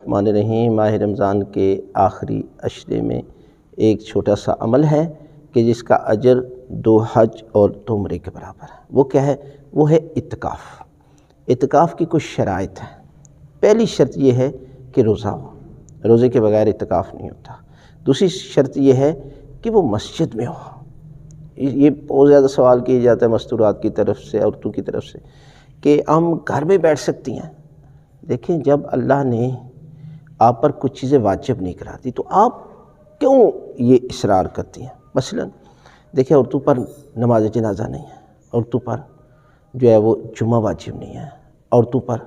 الرحمن الرحیم۔ ماہ رمضان کے آخری عشرے میں ایک چھوٹا سا عمل ہے کہ جس کا اجر 2 حج اور 2 عمرے کے برابر ہے۔ وہ کیا ہے؟ وہ ہے اعتکاف۔ اعتکاف کی کچھ شرائط ہیں۔ پہلی شرط یہ ہے کہ روزہ ہو، روزے کے بغیر اعتکاف نہیں ہوتا۔ دوسری شرط یہ ہے کہ وہ مسجد میں ہو۔ یہ بہت زیادہ سوال کیا جاتا ہے مستورات کی طرف سے، عورتوں کی طرف سے، کہ ہم گھر میں بیٹھ سکتی ہیں۔ دیکھیں، جب اللہ نے آپ پر کچھ چیزیں واجب نہیں کرا دی تو آپ کیوں یہ اصرار کرتی ہیں؟ مثلا دیکھیں، عورتوں پر نماز جنازہ نہیں ہے، عورتوں پر جو ہے وہ جمعہ واجب نہیں ہے، عورتوں پر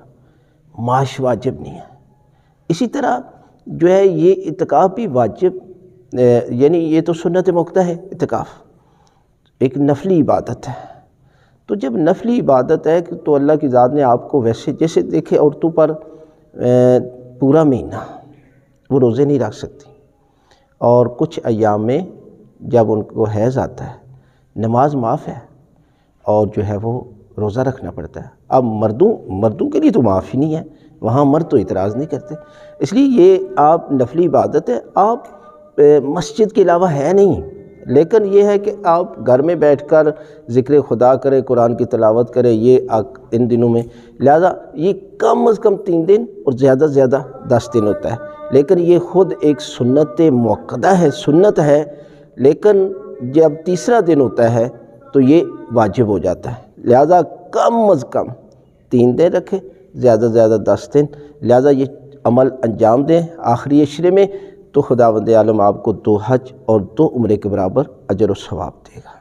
معاش واجب نہیں ہے۔ اسی طرح جو ہے یہ اعتکاف بھی واجب، یعنی یہ تو سنت موقتہ ہے، اعتکاف ایک نفلی عبادت ہے۔ تو جب نفلی عبادت ہے تو اللہ کی ذات نے آپ کو ویسے، جیسے دیکھیں عورتوں پر پورا مہینہ وہ روزے نہیں رکھ سکتی، اور کچھ ایام میں جب ان کو حیض آتا ہے نماز معاف ہے اور جو ہے وہ روزہ رکھنا پڑتا ہے۔ اب مردوں کے لیے تو معاف ہی نہیں ہے، وہاں مرد تو اعتراض نہیں کرتے۔ اس لیے یہ آپ نفلی عبادت ہے، آپ مسجد کے علاوہ ہے نہیں، لیکن یہ ہے کہ آپ گھر میں بیٹھ کر ذکر خدا کریں، قرآن کی تلاوت کریں، یہ ان دنوں میں، لہذا یہ کم از کم 3 دن اور زیادہ سے زیادہ 10 دن ہوتا ہے۔ لیکن یہ خود ایک سنت مؤکدہ ہے، سنت ہے، لیکن جب تیسرا دن ہوتا ہے تو یہ واجب ہو جاتا ہے۔ لہذا کم از کم 3 دن رکھیں، زیادہ سے زیادہ 10 دن، لہذا یہ عمل انجام دیں آخری عشرے میں، تو خداوند عالم آپ کو 2 حج اور 2 عمرے کے برابر اجر و ثواب دے گا۔